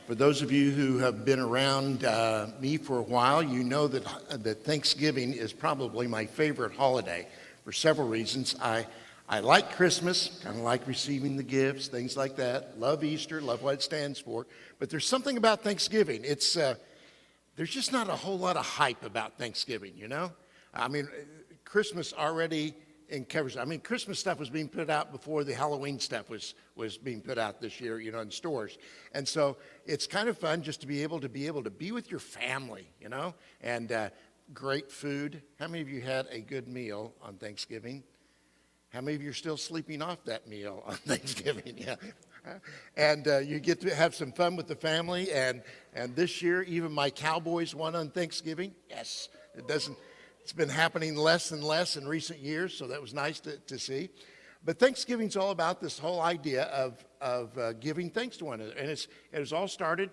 For those of you who have been around me for a while, you know that Thanksgiving is probably my favorite holiday for several reasons. I like Christmas, kind of like receiving the gifts, things like that. Love Easter, love what it stands for. But there's something about Thanksgiving. There's just not a whole lot of hype about Thanksgiving, you know? I mean, Christmas already covers. I mean, Christmas stuff was being put out before the Halloween stuff was being put out this year, you know, in stores. And so it's kind of fun just to be able to be with your family, you know, and great food. How many of you had a good meal on Thanksgiving? How many of you are still sleeping off that meal on Thanksgiving? Yeah. And you get to have some fun with the family. And this year, even my Cowboys won on Thanksgiving. Yes, it's been happening less and less in recent years, so that was nice to see. But Thanksgiving's all about this whole idea of giving thanks to one another. And it was all started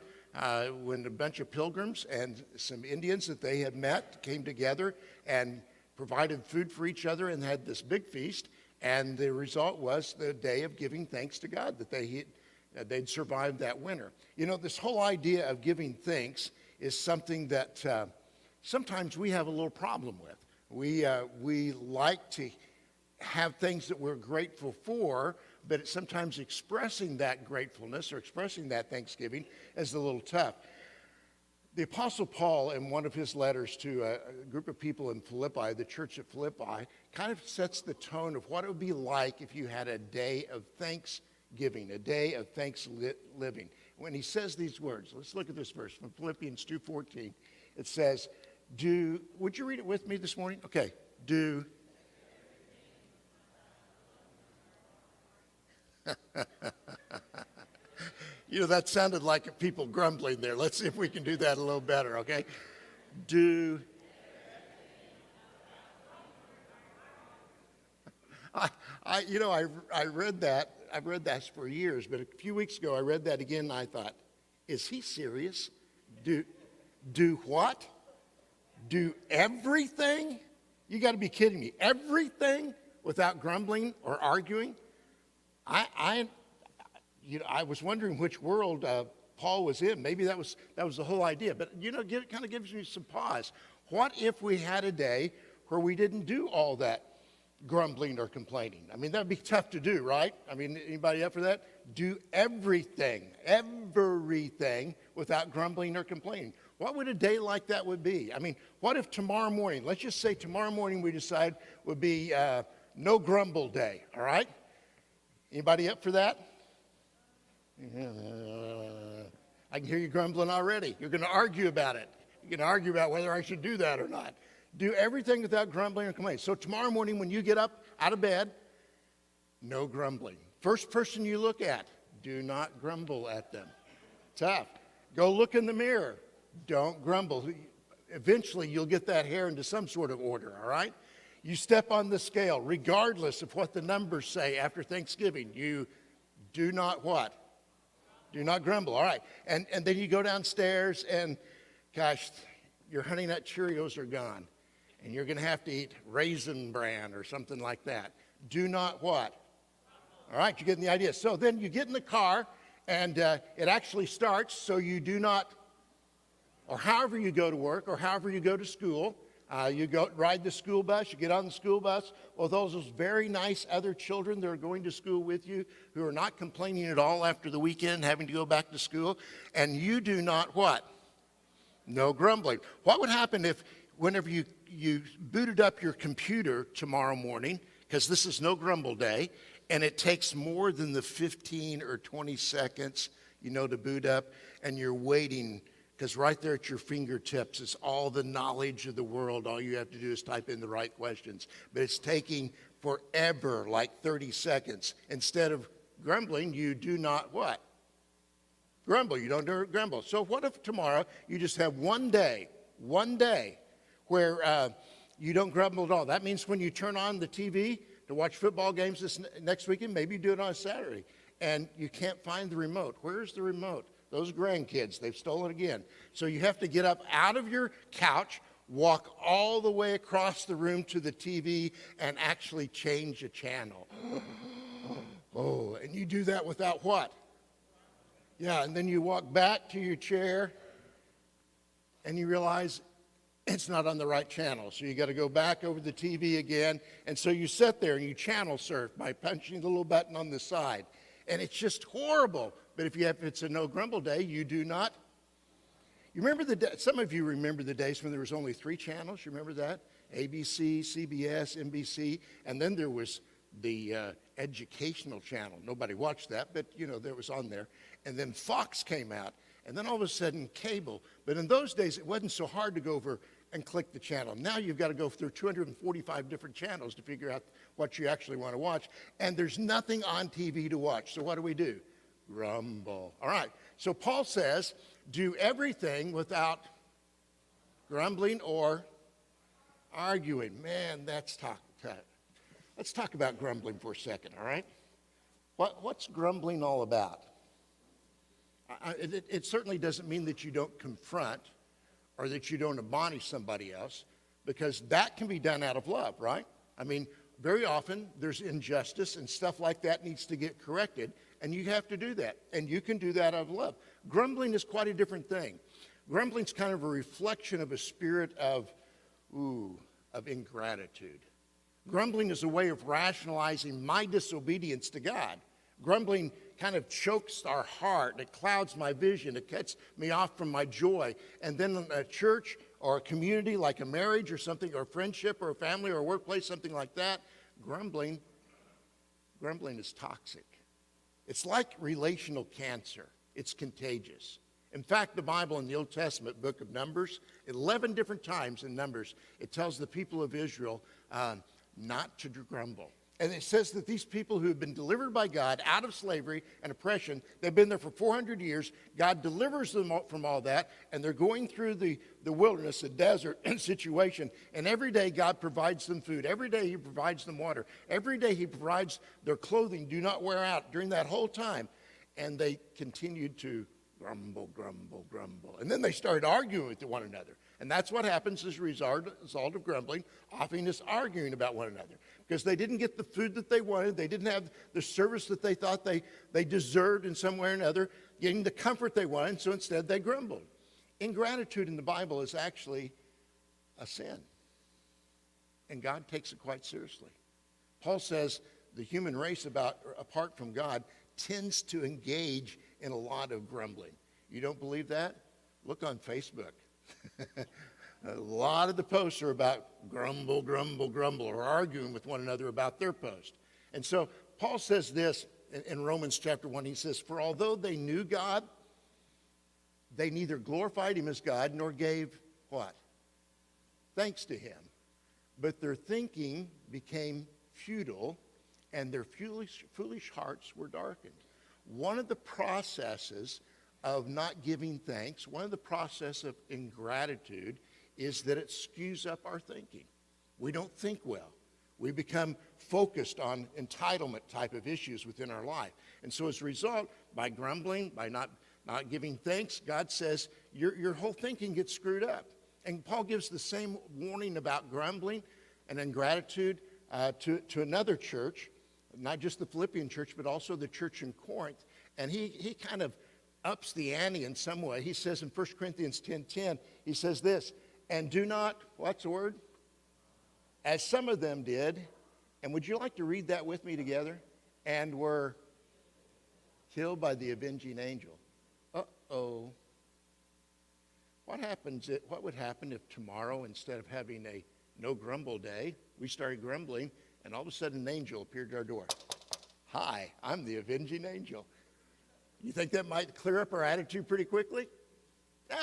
when a bunch of pilgrims and some Indians that they had met came together and provided food for each other and had this big feast. And the result was the day of giving thanks to God, that they'd survived that winter. You know, this whole idea of giving thanks is something that sometimes we have a little problem with. We like to have things that we're grateful for, but sometimes expressing that gratefulness or expressing that thanksgiving is a little tough. The Apostle Paul, in one of his letters to a group of people in Philippi, the church at Philippi, kind of sets the tone of what it would be like if you had a day of thanksgiving, a day of thanksgiving. When he says these words, let's look at this verse from Philippians 2:14. It says, would you read it with me this morning? Okay, You know, that sounded like people grumbling there. Let's see if we can do that a little better, okay? I read that. I've read that for years, but a few weeks ago I read that again and I thought, is he serious? Do what? Do everything? You got to be kidding me. Everything without grumbling or arguing? I was wondering which world Paul was in. Maybe that was the whole idea. But, you know, it kind of gives me some pause. What if we had a day where we didn't do all that grumbling or complaining? I mean, that would be tough to do, right? I mean, anybody up for that? Do everything without grumbling or complaining. What would a day like that would be? I mean, what if tomorrow morning, let's just say tomorrow morning we decide would be no grumble day, all right? Anybody up for that? I can hear you grumbling already. You're going to argue about it. You're going to argue about whether I should do that or not. Do everything without grumbling or complaining. So tomorrow morning when you get up out of bed, no grumbling. First person you look at, do not grumble at them. Tough. Go look in the mirror. Don't grumble. Eventually you'll get that hair into some sort of order, all right? You step on the scale, regardless of what the numbers say after Thanksgiving. You do not what? Do not grumble, all right. And then you go downstairs and, gosh, your Honey Nut Cheerios are gone. And you're going to have to eat Raisin Bran or something like that. Do not what? All right, you're getting the idea. So then you get in the car and it actually starts, so you do not, or however you go to work or however you go to school, you go ride the school bus, you get on the school bus. Well, those very nice other children that are going to school with you who are not complaining at all after the weekend, having to go back to school, and you do not what? No grumbling. What would happen if whenever you booted up your computer tomorrow morning, because this is no grumble day, and it takes more than the 15 or 20 seconds, you know, to boot up, and you're waiting, because right there at your fingertips is all the knowledge of the world. All you have to do is type in the right questions. But it's taking forever, like 30 seconds. Instead of grumbling, you do not what? Grumble. You don't grumble. So what if tomorrow you just have one day where you don't grumble at all? That means when you turn on the TV to watch football games this next weekend, maybe you do it on a Saturday, and you can't find the remote. Where's the remote? Those grandkids, they've stolen it again. So you have to get up out of your couch, walk all the way across the room to the TV, and actually change a channel. Oh, and you do that without what? Yeah, and then you walk back to your chair and you realize it's not on the right channel. So you got to go back over the TV again. And so you sit there and you channel surf by punching the little button on the side. And it's just horrible. But if it's a no grumble day, you do not. You remember some of you remember the days when there was only 3 channels. You remember that? ABC, CBS, NBC, and then there was the educational channel. Nobody watched that, but that was on there. And then Fox came out, and then all of a sudden cable. But in those days, it wasn't so hard to go over and click the channel. Now you've got to go through 245 different channels to figure out what you actually want to watch, and there's nothing on TV to watch. So what do? Grumble. All right, so Paul says, do everything without grumbling or arguing. Man, that's tough. Let's talk about grumbling for a second, all right? What's grumbling all about? It certainly doesn't mean that you don't confront or that you don't admonish somebody else, because that can be done out of love, right? I mean, very often there's injustice and stuff like that needs to get corrected, and you have to do that, and you can do that out of love. Grumbling is quite a different thing. Grumbling's kind of a reflection of a spirit of ingratitude. Grumbling is a way of rationalizing my disobedience to God. Grumbling kind of chokes our heart. It clouds my vision. It cuts me off from my joy. And then in a church or a community like a marriage or something, or a friendship or a family or a workplace, something like that, grumbling is toxic. It's like relational cancer. It's contagious. In fact, the Bible in the Old Testament book of Numbers, 11 different times in Numbers, it tells the people of Israel not to grumble. And it says that these people who have been delivered by God out of slavery and oppression, they've been there for 400 years. God delivers them from all that, and they're going through the wilderness, the desert situation. And every day God provides them food. Every day he provides them water. Every day he provides their clothing do not wear out during that whole time. And they continued to grumble. And then they started arguing with one another. And that's what happens as a result of grumbling. Often is arguing about one another. Because they didn't get the food that they wanted. They didn't have the service that they thought they deserved in some way or another, getting the comfort they wanted. So instead they grumbled. Ingratitude in the Bible is actually a sin. And God takes it quite seriously. Paul says the human race apart from God tends to engage in a lot of grumbling. You don't believe that? Look on Facebook. A lot of the posts are about grumble, or arguing with one another about their post. And so Paul says this in Romans chapter 1. He says, for although they knew God, they neither glorified him as God nor gave what? Thanks to him. But their thinking became futile, and their foolish hearts were darkened. One of the processes of not giving thanks, one of the process of ingratitude is that it skews up our thinking. We don't think well. We become focused on entitlement type of issues within our life. And so as a result, by grumbling, by not giving thanks, God says your whole thinking gets screwed up. And Paul gives the same warning about grumbling and ingratitude to another church, not just the Philippian church, but also the church in Corinth. And he kind of ups the ante in some way. He says in 1 Corinthians 10:10, he says this, and do not, what's the word? As some of them did. And would you like to read that with me together? And were killed by the avenging angel. Uh-oh. What would happen if tomorrow, instead of having a no grumble day, we started grumbling, and all of a sudden an angel appeared at our door? Hi, I'm the avenging angel. You think that might clear up our attitude pretty quickly?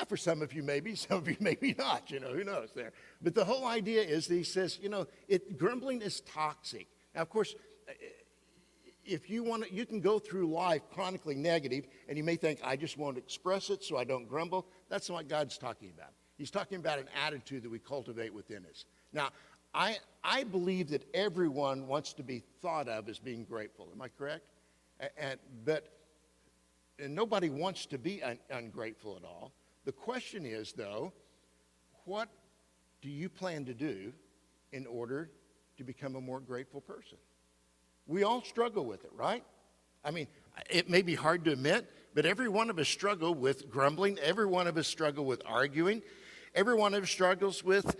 For some of you maybe, some of you maybe not, who knows there. But the whole idea is that he says, grumbling is toxic. Now, of course, if you want to, you can go through life chronically negative, and you may think, I just won't express it so I don't grumble. That's not what God's talking about. He's talking about an attitude that we cultivate within us. Now, I believe that everyone wants to be thought of as being grateful. Am I correct? But nobody wants to be ungrateful at all. The question is, though, what do you plan to do in order to become a more grateful person? We all struggle with it, right? I mean, it may be hard to admit, but every one of us struggle with grumbling. Every one of us struggle with arguing. Every one of us struggles with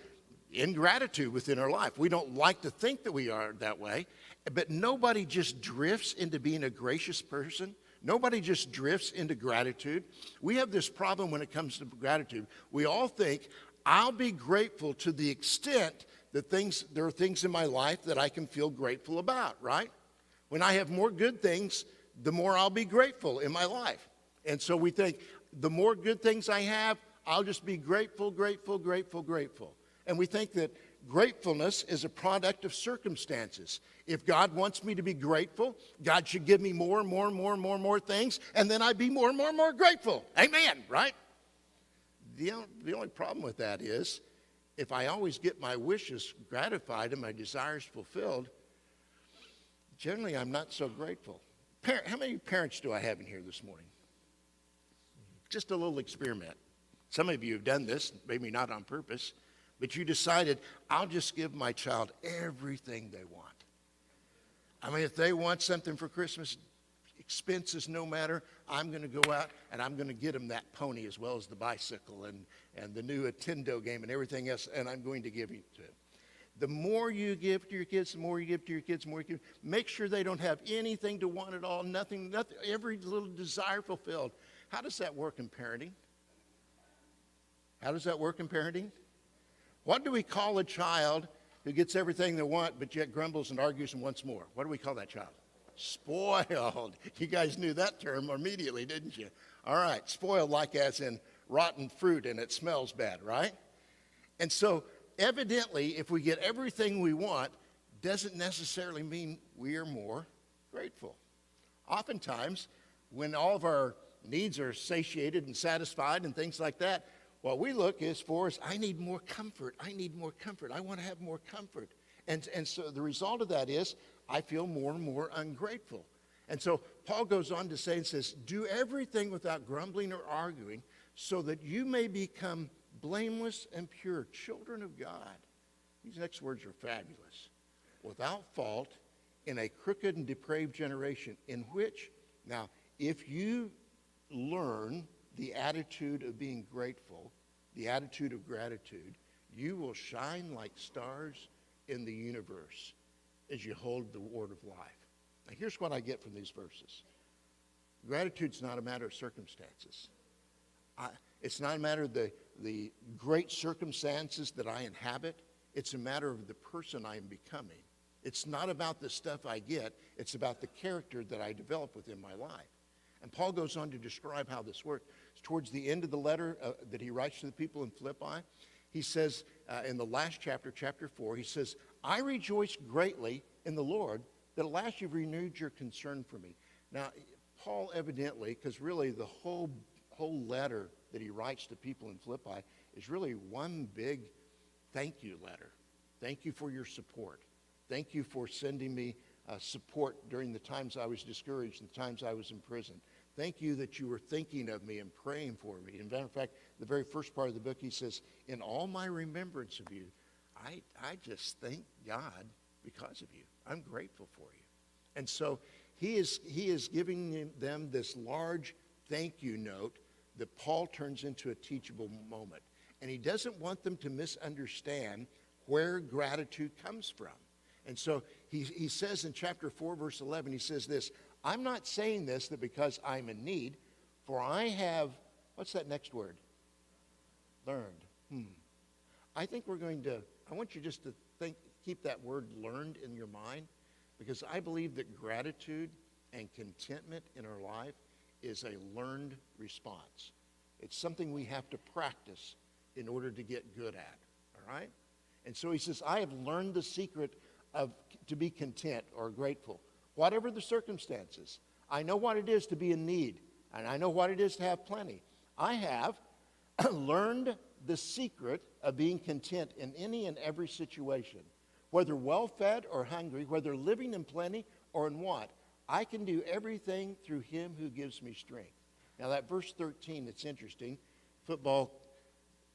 ingratitude within our life. We don't like to think that we are that way, but nobody just drifts into being a gracious person. Nobody just drifts into gratitude. We have this problem when it comes to gratitude. We all think, I'll be grateful to the extent that there are things in my life that I can feel grateful about, right? When I have more good things, the more I'll be grateful in my life. And so we think, the more good things I have, I'll just be grateful, grateful, grateful, grateful. And we think that gratefulness is a product of circumstances. If God wants me to be grateful, God should give me more and more and more and more and more things, and then I'd be more and more and more grateful. Amen, right? The only problem with that is, if I always get my wishes gratified and my desires fulfilled, generally I'm not so grateful. How many parents do I have in here this morning? Just a little experiment. Some of you have done this, maybe not on purpose, but you decided, I'll just give my child everything they want. I mean, if they want something for Christmas, expenses no matter, I'm going to go out and I'm going to get them that pony as well as the bicycle and the new Nintendo game and everything else, and I'm going to give it to them. The more you give to your kids, the more you give to your kids, the more you give. Make sure they don't have anything to want at all, nothing, every little desire fulfilled. How does that work in parenting? How does that work in parenting? What do we call a child who gets everything they want but yet grumbles and argues and wants more? What do we call that child? Spoiled. You guys knew that term immediately, didn't you? All right, spoiled like as in rotten fruit and it smells bad, right? And so evidently, if we get everything we want, doesn't necessarily mean we are more grateful. Oftentimes, when all of our needs are satiated and satisfied and things like that, what we look is for is, I need more comfort. I need more comfort. I want to have more comfort. And so the result of that is I feel more and more ungrateful. And so Paul goes on to say and says, do everything without grumbling or arguing so that you may become blameless and pure, children of God. These next words are fabulous. Without fault in a crooked and depraved generation in which, now, if you learn the attitude of being grateful, the attitude of gratitude, you will shine like stars in the universe as you hold the word of life. Now, here's what I get from these verses. Gratitude's not a matter of circumstances. It's not a matter of the great circumstances that I inhabit. It's a matter of the person I am becoming. It's not about the stuff I get. It's about the character that I develop within my life. And Paul goes on to describe how this works. Towards the end of the letter that he writes to the people in Philippi, he says in the last chapter, chapter 4, he says, I rejoice greatly in the Lord that at last you've renewed your concern for me. Now, Paul evidently, because really the whole letter that he writes to people in Philippi is really one big thank you letter. Thank you for your support. Thank you for sending me support during the times I was discouraged and the times I was in prison. Thank you that you were thinking of me and praying for me. And matter of fact, the very first part of the book, he says, in all my remembrance of you, I just thank God because of you. I'm grateful for you. And so he is giving them this large thank you note that Paul turns into a teachable moment. And he doesn't want them to misunderstand where gratitude comes from. And so he says in chapter 4, verse 11, he says this, I'm not saying this that because I'm in need, for I have, what's that next word? Learned. I think I want you just to keep that word learned in your mind, because I believe that gratitude and contentment in our life is a learned response. It's something we have to practice in order to get good at, all right? And so he says, I have learned the secret to be content or grateful, whatever the circumstances. I know what it is to be in need, and I know what it is to have plenty. I have learned the secret of being content in any and every situation, whether well-fed or hungry, whether living in plenty or in want. I can do everything through him who gives me strength. Now that verse 13, it's interesting. Football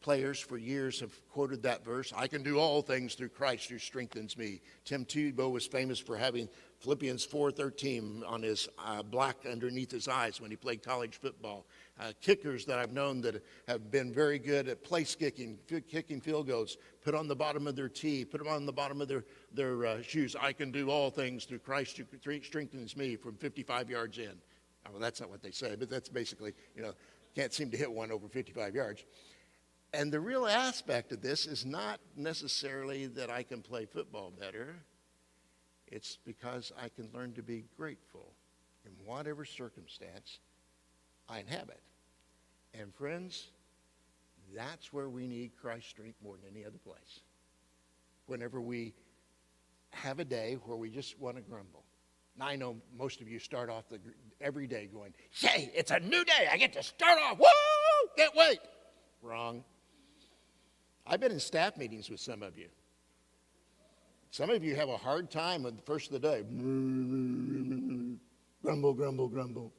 players for years have quoted that verse. I can do all things through Christ who strengthens me. Tim Tebow was famous for having Philippians 4:13 on his black underneath his eyes when he played college football. Kickers that I've known that have been very good at place kicking field goals, put on the bottom of their tee, put them on the bottom of their shoes. I can do all things through Christ who strengthens me from 55 yards in. Well, that's not what they say, but that's basically, can't seem to hit one over 55 yards. And the real aspect of this is not necessarily that I can play football better. It's because I can learn to be grateful in whatever circumstance I inhabit. And friends, that's where we need Christ's strength more than any other place. Whenever we have a day where we just want to grumble. Now, I know most of you start off every day going, "Yay, it's a new day. I get to start off. Woo! Can't wait." Wrong. I've been in staff meetings with some of you. Some of you have a hard time at the first of the day. Grumble, grumble, grumble.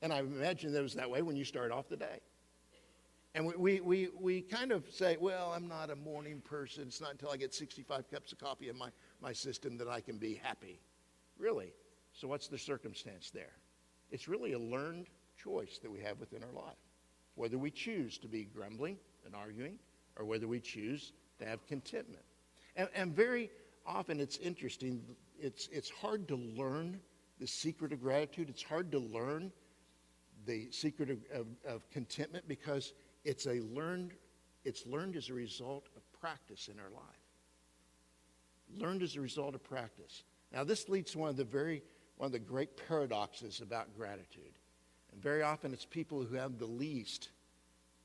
And I imagine it was that way when you start off the day. And we kind of say, well, I'm not a morning person. It's not until I get 65 cups of coffee in my system that I can be happy. Really? So what's the circumstance there? It's really a learned choice that we have within our life. Whether we choose to be grumbling and arguing, or whether we choose to have contentment. And very often it's interesting, it's hard to learn the secret of gratitude. It's hard to learn the secret of contentment because it's learned as a result of practice in our life. Learned as a result of practice. Now this leads to one of the great paradoxes about gratitude. And very often it's people who have the least,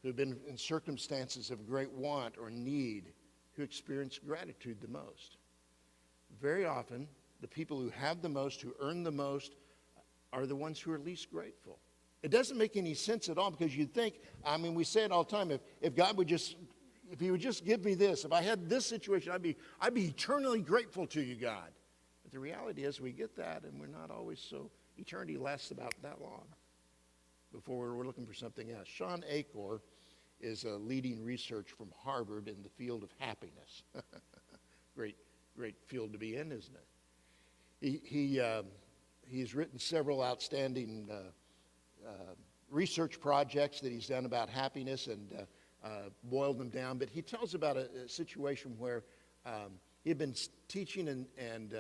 who have been in circumstances of great want or need, who experience gratitude the most. Very often, the people who have the most, who earn the most, are the ones who are least grateful. It doesn't make any sense at all because you'd think, we say it all the time, if God would just, if he would just give me this, if I had this situation, I'd be eternally grateful to you, God. But the reality is we get that and we're not always so, eternity lasts about that long before we're looking for something else. Shawnee St. is a leading researcher from Harvard in the field of happiness. Great field to be in, isn't it? He's written several outstanding research projects that he's done about happiness and boiled them down. But he tells about a situation where he had been teaching and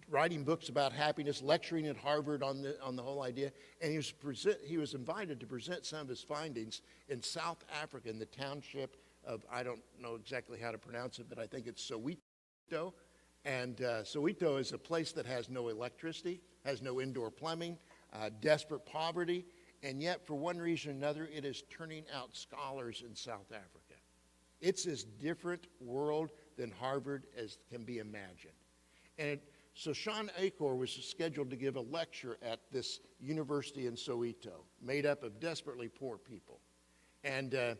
writing books about happiness, lecturing at Harvard on the whole idea, and he was invited to present some of his findings in South Africa in the township of, I don't know exactly how to pronounce it, but I think it's Soweto. And Soweto is a place that has no electricity, has no indoor plumbing, desperate poverty, and yet for one reason or another it is turning out scholars in South Africa. It's as different world than Harvard as can be imagined. So Shawnee St. was scheduled to give a lecture at this university in Soweto, made up of desperately poor people. And it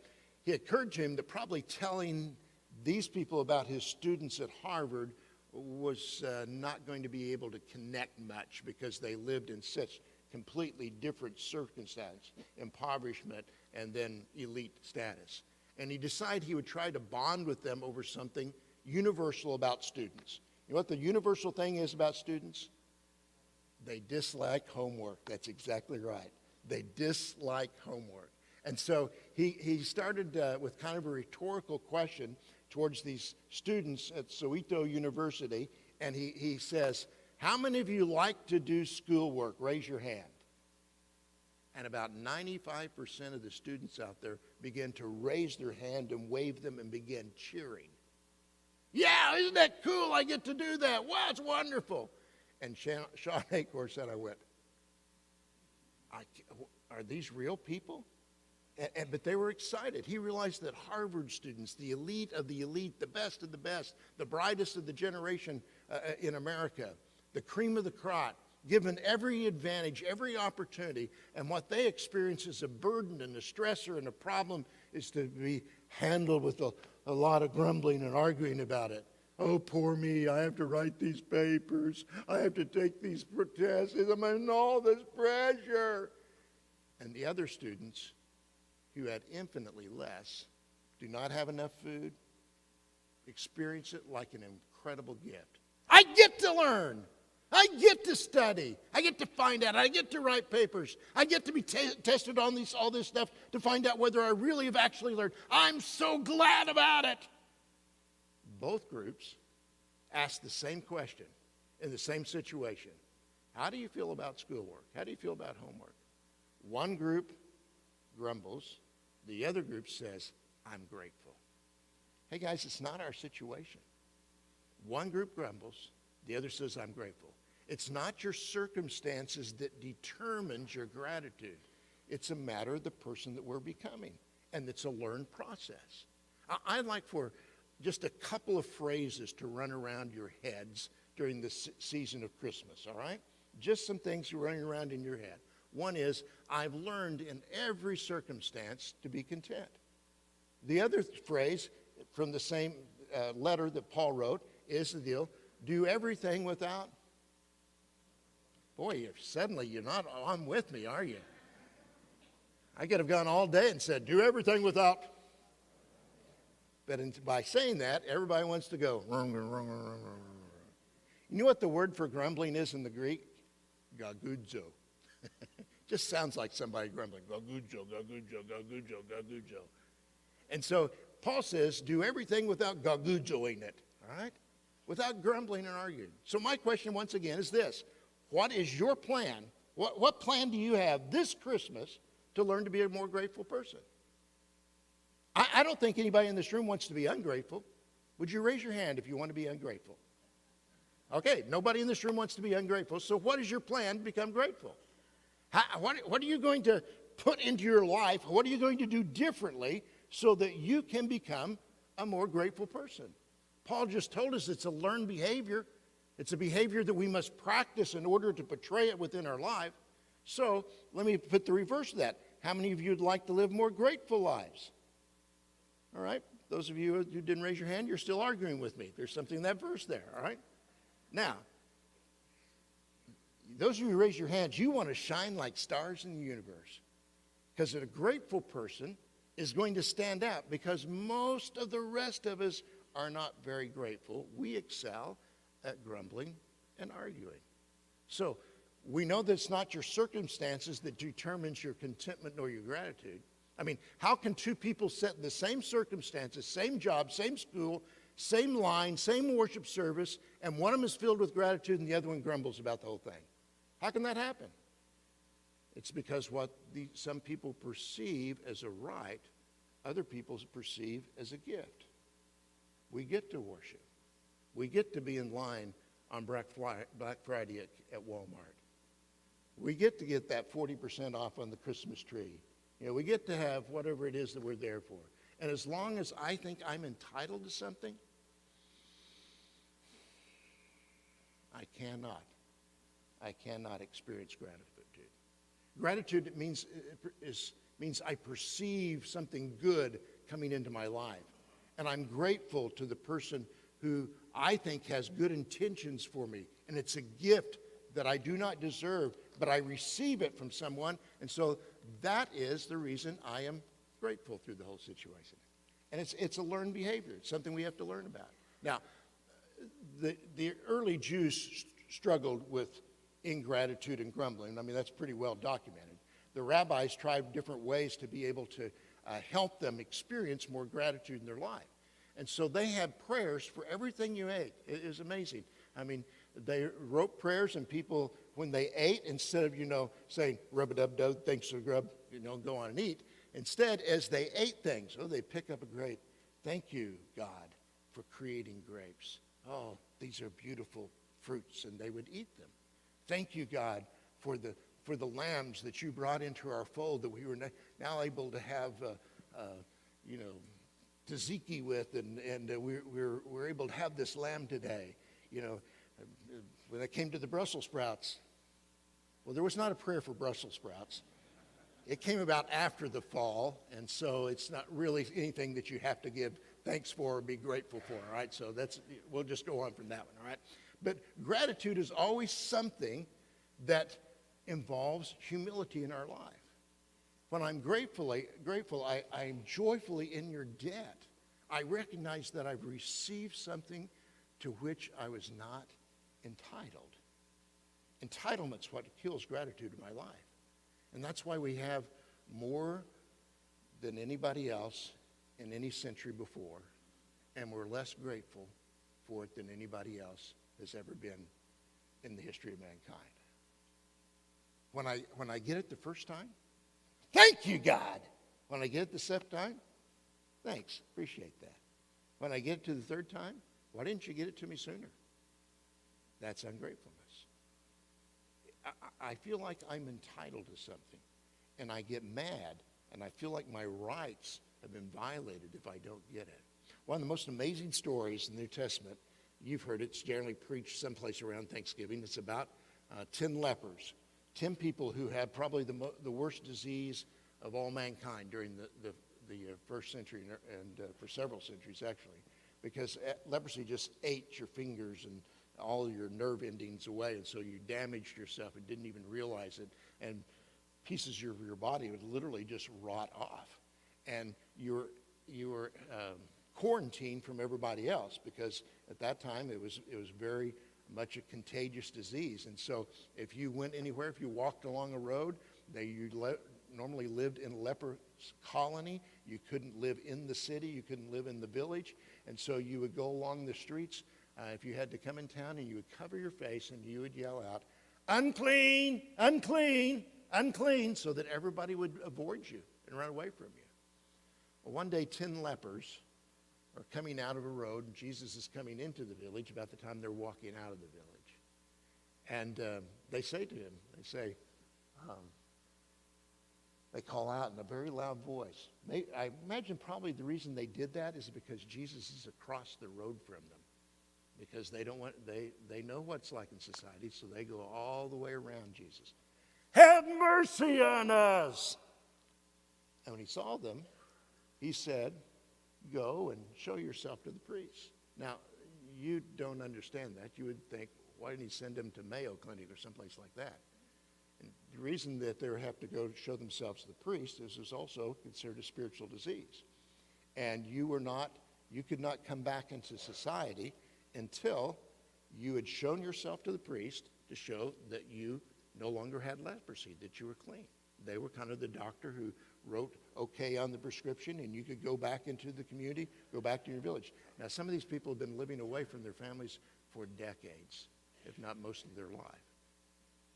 occurred to him that probably telling these people about his students at Harvard was not going to be able to connect much because they lived in such completely different circumstances, impoverishment, and then elite status. And he decided he would try to bond with them over something universal about students. You know what the universal thing is about students? They dislike homework. That's exactly right. They dislike homework. And so he started with kind of a rhetorical question towards these students at Soweto University, and he says, how many of you like to do schoolwork? Raise your hand. And about 95% of the students out there began to raise their hand and wave them and began cheering. Yeah, isn't that cool? I get to do that. Wow, it's wonderful. And Shawnee St. said, are these real people? But they were excited. He realized that Harvard students, the elite of the elite, the best of the best, the brightest of the generation in America, the cream of the crop, given every advantage, every opportunity, and what they experience is a burden and a stressor and a problem is to be handled with a lot of grumbling and arguing about it. Oh, poor me, I have to write these papers. I have to take these tests. I'm in all this pressure. And the other students who had infinitely less do not have enough food, experience it like an incredible gift. I get to learn. I get to study. I get to find out. I get to write papers. I get to be tested on all this stuff to find out whether I really have actually learned. I'm so glad about it. Both groups ask the same question in the same situation. How do you feel about schoolwork? How do you feel about homework? One group grumbles. The other group says, I'm grateful. Hey guys, it's not our situation. One group grumbles. The other says, I'm grateful. It's not your circumstances that determines your gratitude. It's a matter of the person that we're becoming. And it's a learned process. I'd like for just a couple of phrases to run around your heads during the season of Christmas, all right? Just some things running around in your head. One is, I've learned in every circumstance to be content. The other phrase from the same letter that Paul wrote is the deal, do everything without. Boy, suddenly you're not on with me, are you? I could have gone all day and said, do everything without. But by saying that, everybody wants to go. You know what the word for grumbling is in the Greek? Gagudzo. Just sounds like somebody grumbling. Gagudzo, gagudzo, gagudzo, gagudzo. And so Paul says, do everything without gagudzoing it, all right? Without grumbling and arguing. So my question once again is this. What is your plan? What plan do you have this Christmas to learn to be a more grateful person? I don't think anybody in this room wants to be ungrateful. Would you raise your hand if you want to be ungrateful? Okay, nobody in this room wants to be ungrateful. So what is your plan to become grateful? What are you going to put into your life? What are you going to do differently so that you can become a more grateful person? Paul just told us it's a learned behavior. It's a behavior that we must practice in order to portray it within our life. So let me put the reverse of that. How many of you would like to live more grateful lives? All right, those of you who didn't raise your hand, you're still arguing with me. There's something in that verse there, all right? Now, those of you who raise your hands, you want to shine like stars in the universe. Because a grateful person is going to stand out because most of the rest of us are not very grateful. We excel at grumbling and arguing. So we know that it's not your circumstances that determines your contentment nor your gratitude. I mean, how can two people set in the same circumstances, same job, same school, same line, same worship service, and one of them is filled with gratitude and the other one grumbles about the whole thing? How can that happen? It's because what some people perceive as a right, other people perceive as a gift. We get to worship. We get to be in line on Black Friday at Walmart. We get to get that 40% off on the Christmas tree. You know, we get to have whatever it is that we're there for. And as long as I think I'm entitled to something, I cannot experience gratitude. Gratitude means I perceive something good coming into my life. And I'm grateful to the person who I think has good intentions for me. And it's a gift that I do not deserve, but I receive it from someone. And so that is the reason I am grateful through the whole situation. And it's a learned behavior. It's something we have to learn about. Now, the early Jews struggled with ingratitude and grumbling. I mean, that's pretty well documented. The rabbis tried different ways to be able to help them experience more gratitude in their life. And so they had prayers for everything you ate. It is amazing. I mean, they wrote prayers, and people, when they ate, instead of, saying, rub-a-dub-dub, thanks for the grub, go on and eat, instead, as they ate things, they pick up a grape. Thank you, God, for creating grapes. Oh, these are beautiful fruits, and they would eat them. Thank you, God, for the lambs that you brought into our fold that we were now able to have, tzatziki with, and we're able to have this lamb today. When it came to the Brussels sprouts, well, there was not a prayer for Brussels sprouts. It came about after the fall, and so it's not really anything that you have to give thanks for or be grateful for, all right? So we'll just go on from that one, all right? But gratitude is always something that involves humility in our life. When I'm grateful, I am joyfully in your debt. I recognize that I've received something to which I was not entitled. Entitlement's what kills gratitude in my life. And that's why we have more than anybody else in any century before, and we're less grateful for it than anybody else has ever been in the history of mankind. When I get it the first time, thank you, God. When I get it the second time, thanks, appreciate that. When I get it to the third time, why didn't you get it to me sooner? That's ungratefulness. I feel like I'm entitled to something, and I get mad, and I feel like my rights have been violated if I don't get it. One of the most amazing stories in the New Testament, you've heard it, it's generally preached someplace around Thanksgiving. It's about 10 lepers, 10 people who had probably the worst disease of all mankind during the first century and for several centuries, actually, because leprosy just ate your fingers and all your nerve endings away, and so you damaged yourself and didn't even realize it, and pieces of your body would literally just rot off, and you were quarantined from everybody else, because at that time it was very much a contagious disease. And so if you went anywhere, if you walked along a road, normally lived in a leper colony. You couldn't live in the city, you couldn't live in the village, and so you would go along the streets. If you had to come in town, and you would cover your face and you would yell out, "Unclean, unclean, unclean," so that everybody would avoid you and run away from you. Well, one day 10 lepers are coming out of a road, and Jesus is coming into the village about the time they're walking out of the village. And they say to him, they call out in a very loud voice. I imagine probably the reason they did that is because Jesus is across the road from them. Because they know what it's like in society, so they go all the way around Jesus. "Have mercy on us!" And when he saw them, he said, "Go and show yourself to the priest." Now, you don't understand that. You would think, why didn't he send them to Mayo Clinic or someplace like that? And the reason that they have to go to show themselves to the priest is it's also considered a spiritual disease. And you could not come back into society until you had shown yourself to the priest to show that you no longer had leprosy, that you were clean. They were kind of the doctor who wrote okay on the prescription, and you could go back into the community, go back to your village. Now, some of these people have been living away from their families for decades, if not most of their life.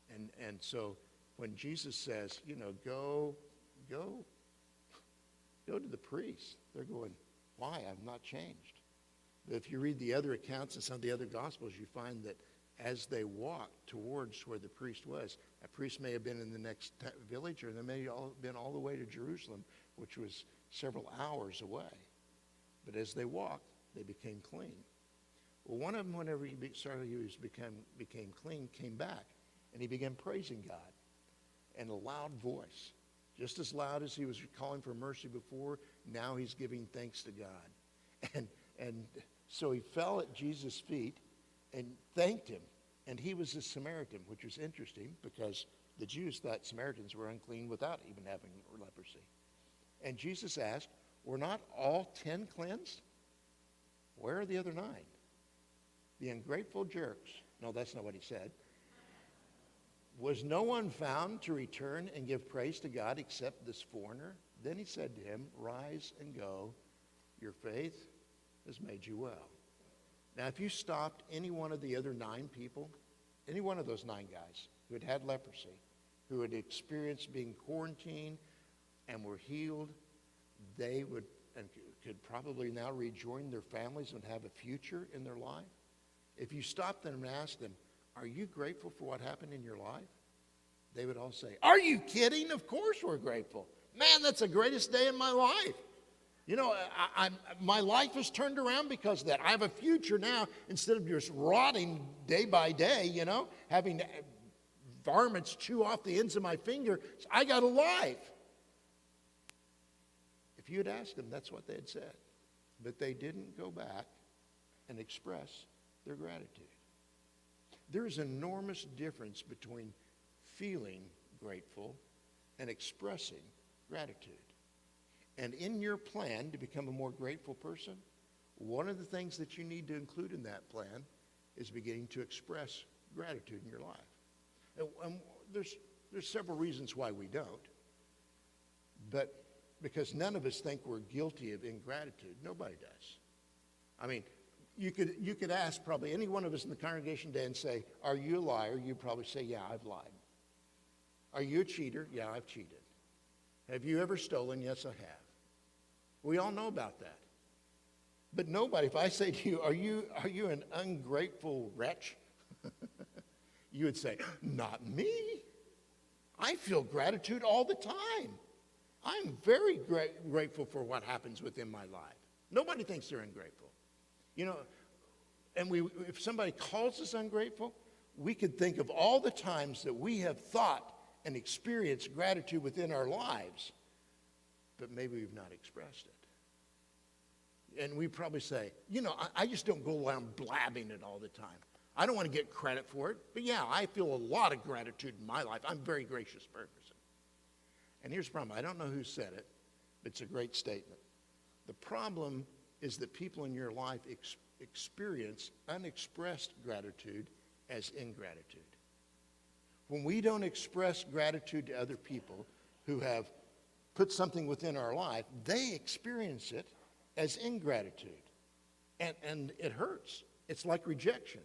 And so when Jesus says, go to the priest, they're going, why? I've not changed. But if you read the other accounts in some of the other Gospels, you find that as they walked towards where the priest was, a priest may have been in the next village, or they may have been all the way to Jerusalem, which was several hours away. But as they walked, they became clean. Well, one of them, whenever he became clean, came back, and he began praising God in a loud voice. Just as loud as he was calling for mercy before, now he's giving thanks to God. And so he fell at Jesus' feet and thanked him. And he was a Samaritan, which was interesting because the Jews thought Samaritans were unclean without even having leprosy. And Jesus asked, were not all 10 cleansed? Where are the other 9? The ungrateful jerks. No, that's not what he said. Was no one found to return and give praise to God except this foreigner? Then he said to him, rise and go. Your faith has made you well. Now, if you stopped any one of the other 9 people, any one of those 9 guys who had had leprosy, who had experienced being quarantined and were healed, they would and could probably now rejoin their families and have a future in their life. If you stopped them and asked them, are you grateful for what happened in your life? They would all say, are you kidding? Of course we're grateful. Man, that's the greatest day in my life. My life has turned around because of that. I have a future now instead of just rotting day by day, having varmints chew off the ends of my finger. I got a life. If you had asked them, that's what they had said. But they didn't go back and express their gratitude. There is an enormous difference between feeling grateful and expressing gratitude. And in your plan to become a more grateful person, one of the things that you need to include in that plan is beginning to express gratitude in your life. And there's several reasons why we don't. But because none of us think we're guilty of ingratitude. Nobody does. I mean, you could ask probably any one of us in the congregation today and say, are you a liar? You'd probably say, yeah, I've lied. Are you a cheater? Yeah, I've cheated. Have you ever stolen? Yes, I have. We all know about that. But nobody, if I say to you, are you an ungrateful wretch? You would say, not me. I feel gratitude all the time. I'm very grateful for what happens within my life. Nobody thinks they're ungrateful. You know, and if somebody calls us ungrateful, we could think of all the times that we have thought and experienced gratitude within our lives, but maybe we've not expressed it. And we probably say, you know, I just don't go around blabbing it all the time. I don't want to get credit for it, but yeah, I feel a lot of gratitude in my life. I'm a very gracious person. And here's the problem. I don't know who said it, but it's a great statement. The problem is that people in your life experience unexpressed gratitude as ingratitude. When we don't express gratitude to other people who have put something within our life, they experience it as ingratitude. And it hurts. It's like rejection.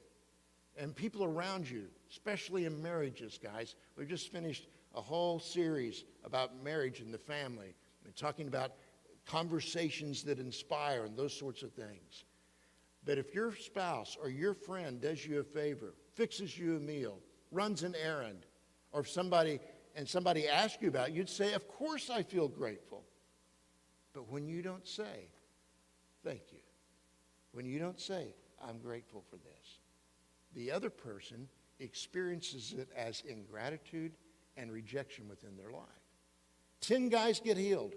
And people around you, especially in marriages, guys, we've just finished a whole series about marriage and the family and talking about conversations that inspire and those sorts of things. But if your spouse or your friend does you a favor, fixes you a meal, runs an errand, or if somebody asks you about it, you'd say, of course I feel grateful. But when you don't say, thank you, when you don't say, I'm grateful for this, the other person experiences it as ingratitude and rejection within their life. 10 guys get healed.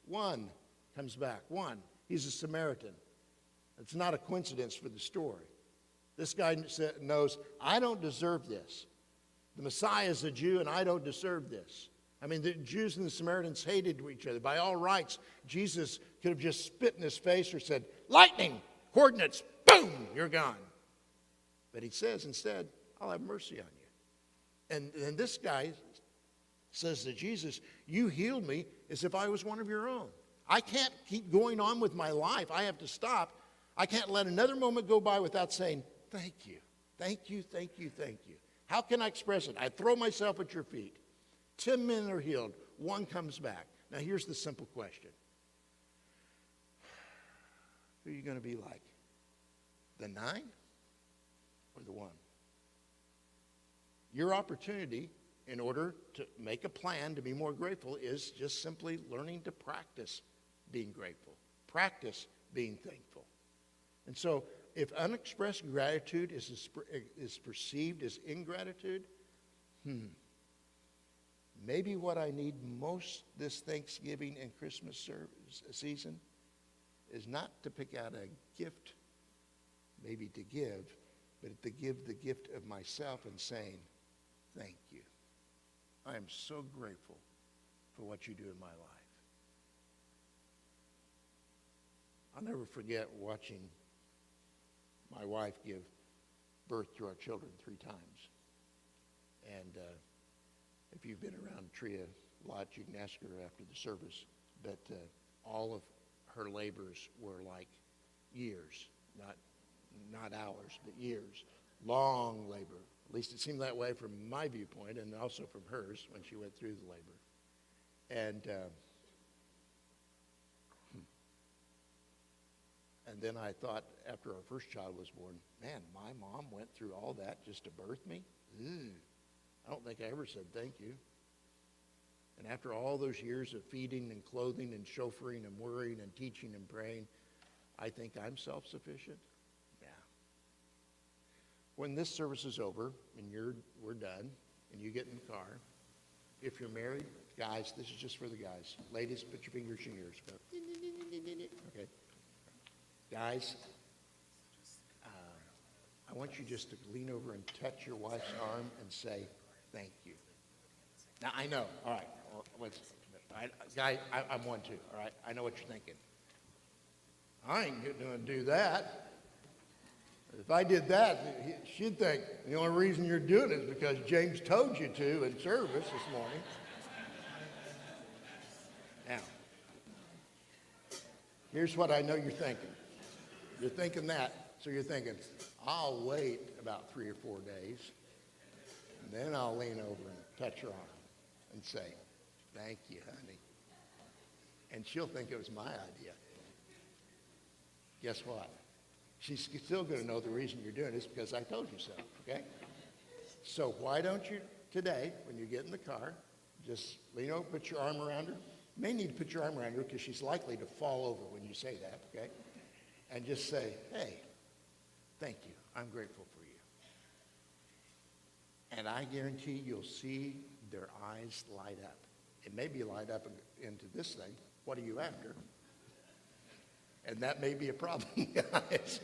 1 comes back. 1, he's a Samaritan. It's not a coincidence for the story. This guy knows, I don't deserve this. The Messiah is a Jew, and I don't deserve this. I mean, the Jews and the Samaritans hated each other. By all rights, Jesus could have just spit in his face or said, lightning, coordinates, boom, you're gone. But he says instead, I'll have mercy on you. And this guy says to Jesus, you healed me as if I was one of your own. I can't keep going on with my life. I have to stop. I can't let another moment go by without saying, thank you, thank you, thank you, thank you. How can I express it? I throw myself at your feet. 10 men are healed. 1 comes back. Now here's the simple question. Who are you going to be like? The 9 or the 1? Your opportunity in order to make a plan to be more grateful is just simply learning to practice being grateful. Practice being thankful. And so if unexpressed gratitude is perceived as ingratitude, maybe what I need most this Thanksgiving and Christmas season is not to pick out a gift, maybe to give, but to give the gift of myself and saying, thank you. I am so grateful for what you do in my life. I'll never forget watching my wife give birth to our children 3 times. And if you've been around Tria a lot, you can ask her after the service. But all of her labors were like years, not hours, but years. Long labor. At least it seemed that way from my viewpoint and also from hers when she went through the labor. And then I thought, after our first child was born, man, my mom went through all that just to birth me? I don't think I ever said thank you. And after all those years of feeding and clothing and chauffeuring and worrying and teaching and praying, I think I'm self-sufficient? Yeah. When this service is over and we're done and you get in the car, if you're married, guys, this is just for the guys. Ladies, put your fingers in yours. Go. Okay. Guys, I want you just to lean over and touch your wife's arm and say, thank you. Now, I know. All right. Well, Guy, I'm one too, all right? I know what you're thinking. I ain't going to do that. If I did that, she'd think the only reason you're doing it is because James told you to in service this morning. Now, here's what I know you're thinking. You're thinking that, so you're thinking, I'll wait about 3 or 4 days, and then I'll lean over and touch her arm and say, thank you, honey. And she'll think it was my idea. Guess what? She's still going to know the reason you're doing it is because I told you so, okay? So why don't you today, when you get in the car, just lean over, put your arm around her. You may need to put your arm around her because she's likely to fall over when you say that, okay? And just say, hey, thank you. I'm grateful for you. And I guarantee you'll see their eyes light up. It may be light up into this thing. What are you after? And that may be a problem, guys.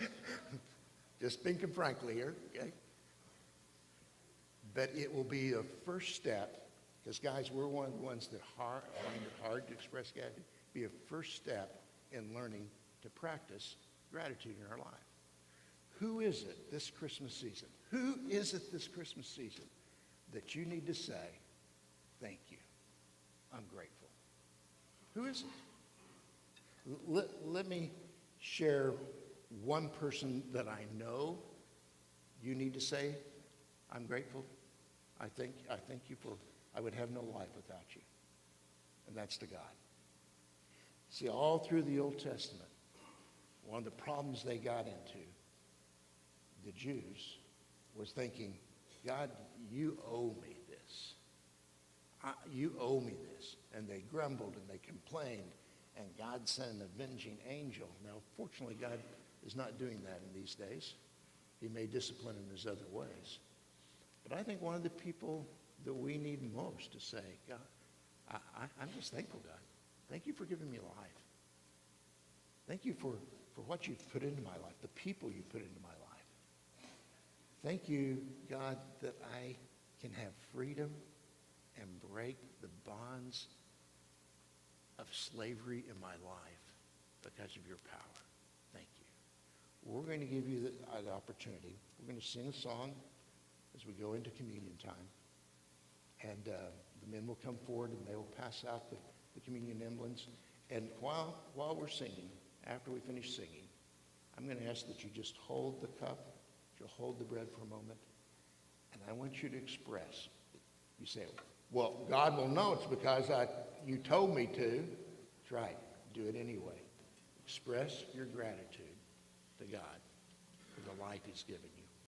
Just thinking frankly here, okay? But it will be a first step, because guys, we're one of the ones that find it hard to express gratitude. Be a first step in learning to practice gratitude in our life. Who is it this Christmas season? Who is it this Christmas season that you need to say, thank you, I'm grateful? Who is it? Let me share one person that I know you need to say, I'm grateful. I thank you for, I would have no life without you. And that's to God. See, all through the Old Testament, one of the problems they got into, the Jews, was thinking, God, you owe me this. You owe me this. And they grumbled and they complained. And God sent an avenging angel. Now, fortunately, God is not doing that in these days. He may discipline in his other ways. But I think one of the people that we need most to say, God, I'm just thankful, God. Thank you for giving me life. Thank you for what you've put into my life, the people you put into my life. Thank you, God, that I can have freedom and break the bonds of slavery in my life because of your power. Thank you. We're going to give you the opportunity. We're going to sing a song as we go into communion time. And the men will come forward and they will pass out the communion emblems. And while we're singing, after we finish singing, I'm going to ask that you just hold the cup, you'll hold the bread for a moment, and I want you to express. You say, well, God will know it's because you told me to. That's right. Do it anyway. Express your gratitude to God for the life he's given you.